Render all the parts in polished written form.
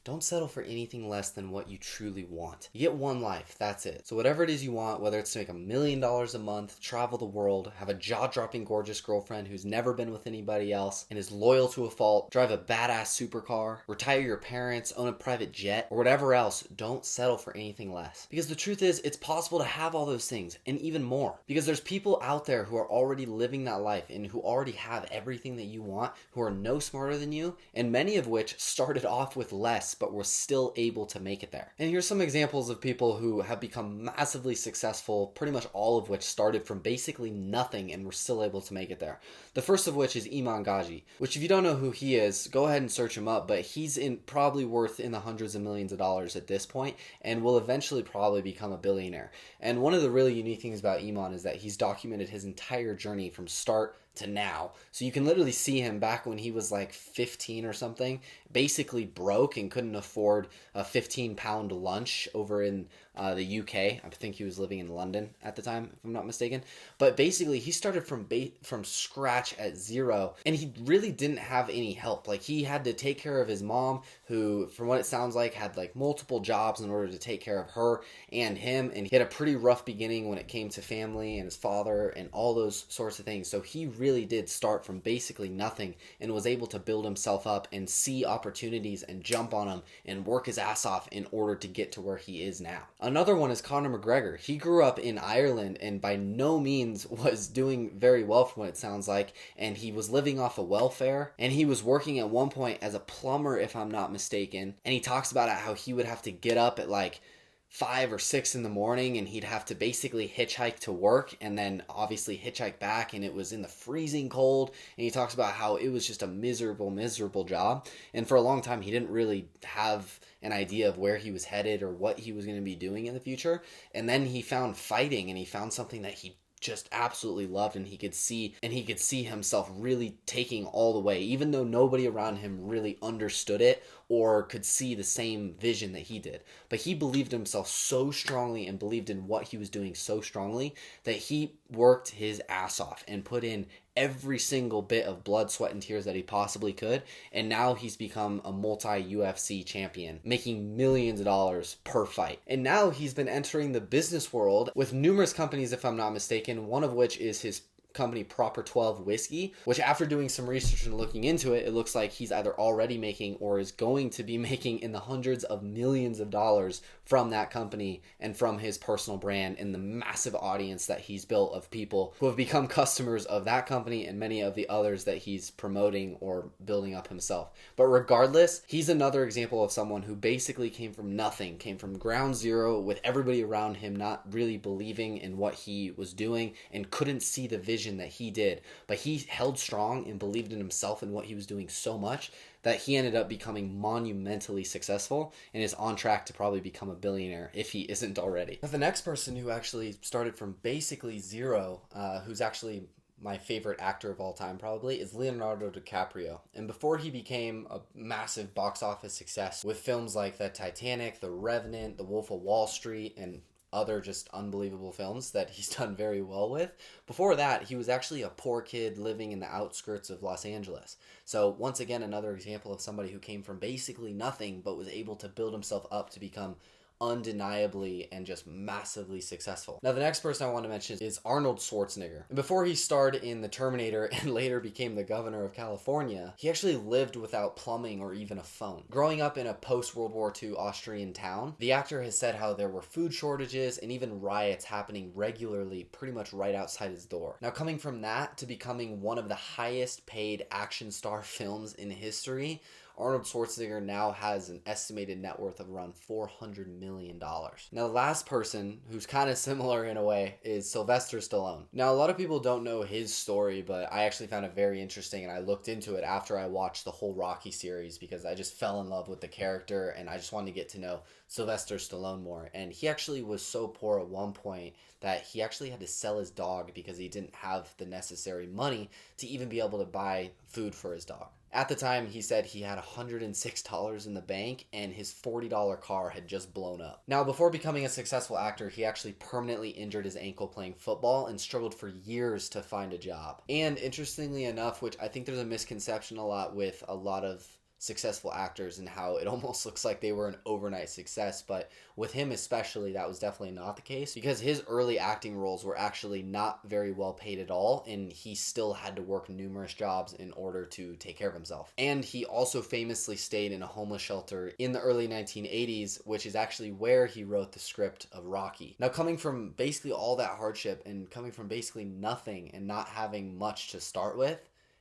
don't settle for anything less than what you truly want. You get one life, that's it. So whatever it is you want, whether it's to make $1 million a month, travel the world, have a jaw-dropping gorgeous girlfriend who's never been with anybody else and is loyal to a fault, drive a badass supercar, retire your parents, own a private jet, or whatever else, don't settle for anything less. Because the truth is, it's possible to have all those things and even more. Because there's people out there who are already living that life and who already have everything that you want, who are no smarter than you, and many of which started off with less but were still able to make it there. And here's some examples of people who have become massively successful, pretty much all of which started from basically nothing and were still able to make it there. The first of which is Iman Gadzhi, which if you don't know who he is, go ahead and search him up, but he's probably worth in the hundreds of millions of dollars at this point and will eventually probably become a billionaire. And one of the really unique things about Iman is that he's documented his entire journey from start to now. So you can literally see him back when he was like 15 or something, basically broke and couldn't afford a 15-pound lunch over in the UK. I think he was living in London at the time, if I'm not mistaken. But basically, he started from scratch at zero, and he really didn't have any help. Like, he had to take care of his mom, who, from what it sounds like, had like multiple jobs in order to take care of her and him, and he had a pretty rough beginning when it came to family and his father and all those sorts of things. So he really did start from basically nothing and was able to build himself up and see opportunities and jump on them and work his ass off in order to get to where he is now. Another one is Conor McGregor. He grew up in Ireland and by no means was doing very well from what it sounds like, and he was living off of welfare, and he was working at one point as a plumber, if I'm not mistaken, and he talks about how he would have to get up at like 5 or 6 in the morning and he'd have to basically hitchhike to work and then obviously hitchhike back, and it was in the freezing cold, and he talks about how it was just a miserable job, and for a long time he didn't really have an idea of where he was headed or what he was going to be doing in the future. And then he found fighting, and he found something that he just absolutely loved, and he could see himself really taking all the way, even though nobody around him really understood it or could see the same vision that he did. But he believed in himself so strongly and believed in what he was doing so strongly that he worked his ass off and put in every single bit of blood, sweat, and tears that he possibly could. And now he's become a multi-UFC champion, making millions of dollars per fight. And now he's been entering the business world with numerous companies, if I'm not mistaken, one of which is his company Proper 12 Whiskey, which after doing some research and looking into it, it looks like he's either already making or is going to be making in the hundreds of millions of dollars from that company and from his personal brand and the massive audience that he's built of people who have become customers of that company and many of the others that he's promoting or building up himself. But regardless, he's another example of someone who basically came from nothing, came from ground zero with everybody around him not really believing in what he was doing and couldn't see the vision that he did, but he held strong and believed in himself and what he was doing so much that he ended up becoming monumentally successful and is on track to probably become a billionaire if he isn't already. But the next person who actually started from basically zero, who's actually my favorite actor of all time probably, is Leonardo DiCaprio. And before he became a massive box office success with films like The Titanic, The Revenant, The Wolf of Wall Street, and other just unbelievable films that he's done very well with. Before that, he was actually a poor kid living in the outskirts of Los Angeles. So once again, another example of somebody who came from basically nothing but was able to build himself up to become undeniably and just massively successful. Now, the next person I want to mention is Arnold Schwarzenegger. And before he starred in The Terminator and later became the governor of California, he actually lived without plumbing or even a phone. Growing up in a post-World War II Austrian town, the actor has said how there were food shortages and even riots happening regularly pretty much right outside his door. Now, coming from that to becoming one of the highest paid action star films in history, Arnold Schwarzenegger now has an estimated net worth of around $400 million. Now, the last person who's kind of similar in a way is Sylvester Stallone. Now, a lot of people don't know his story, but I actually found it very interesting, and I looked into it after I watched the whole Rocky series because I just fell in love with the character, and I just wanted to get to know Sylvester Stallone more. And he actually was so poor at one point that he actually had to sell his dog because he didn't have the necessary money to even be able to buy food for his dog. At the time, he said he had $106 in the bank and his $40 car had just blown up. Now, before becoming a successful actor, he actually permanently injured his ankle playing football and struggled for years to find a job. And interestingly enough, which I think there's a misconception a lot with a lot of successful actors and how it almost looks like they were an overnight success. But with him especially, that was definitely not the case, because his early acting roles were actually not very well paid at all, and he still had to work numerous jobs in order to take care of himself. And he also famously stayed in a homeless shelter in the early 1980s, which is actually where he wrote the script of Rocky. Now, coming from basically all that hardship and coming from basically nothing and not having much to start with,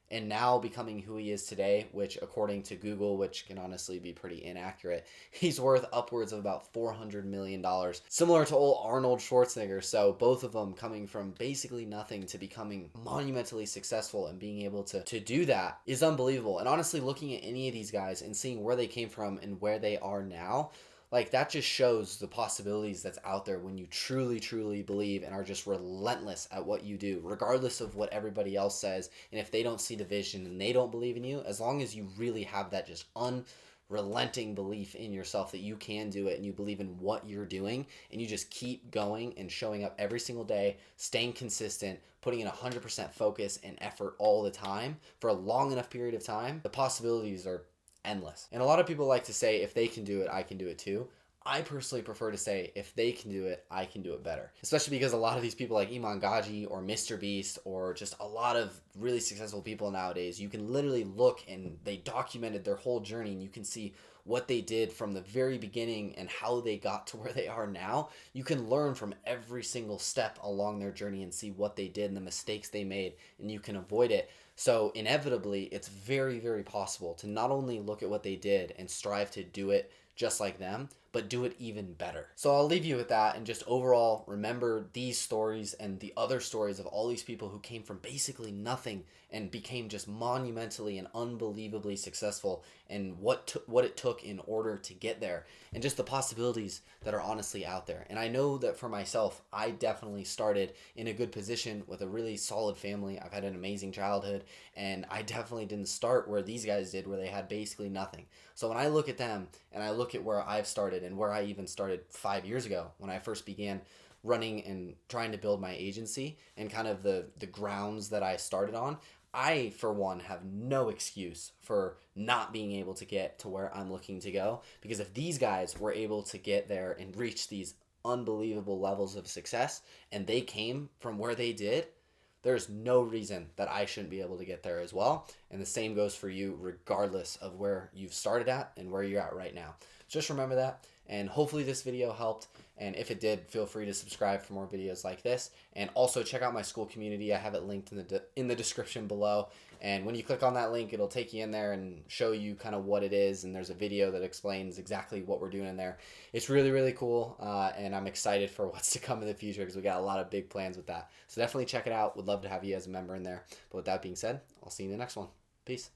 and now becoming who he is today, which according to Google, which can honestly be pretty inaccurate, he's worth upwards of about $400 million, similar to old Arnold Schwarzenegger. So both of them coming from basically nothing to becoming monumentally successful, and being able to do that is unbelievable. And honestly, looking at any of these guys and seeing where they came from and where they are now, like, that just shows the possibilities that's out there when you truly, truly believe and are just relentless at what you do, regardless of what everybody else says. And if they don't see the vision and they don't believe in you, as long as you really have that just unrelenting belief in yourself that you can do it, and you believe in what you're doing, and you just keep going and showing up every single day, staying consistent, putting in 100% focus and effort all the time for a long enough period of time, the possibilities are endless. And a lot of people like to say, if they can do it, I can do it too. I personally prefer to say, if they can do it, I can do it better. Especially because a lot of these people like Iman, Gadzhi, or Mr. Beast, or just a lot of really successful people nowadays, you can literally look and they documented their whole journey, and you can see what they did from the very beginning and how they got to where they are now. You can learn from every single step along their journey and see what they did and the mistakes they made, and you can avoid it. So inevitably, it's very, very possible to not only look at what they did and strive to do it just like them, but do it even better. So I'll leave you with that, and just overall remember these stories and the other stories of all these people who came from basically nothing and became just monumentally and unbelievably successful, and what it took in order to get there, and just the possibilities that are honestly out there. And I know that for myself, I definitely started in a good position with a really solid family. I've had an amazing childhood, and I definitely didn't start where these guys did, where they had basically nothing. So when I look at them and I look at where I've started, and where I even started 5 years ago when I first began running and trying to build my agency, and kind of the grounds that I started on, I, for one, have no excuse for not being able to get to where I'm looking to go. Because if these guys were able to get there and reach these unbelievable levels of success, and they came from where they did, there's no reason that I shouldn't be able to get there as well. And the same goes for you, regardless of where you've started at and where you're at right now. Just remember that. And hopefully this video helped. And if it did, feel free to subscribe for more videos like this. And also check out my school community. I have it linked in the description below. And when you click on that link, it'll take you in there and show you kind of what it is. And there's a video that explains exactly what we're doing in there. It's really, really cool. And I'm excited for what's to come in the future, because we got a lot of big plans with that. So definitely check it out. Would love to have you as a member in there. But with that being said, I'll see you in the next one. Peace.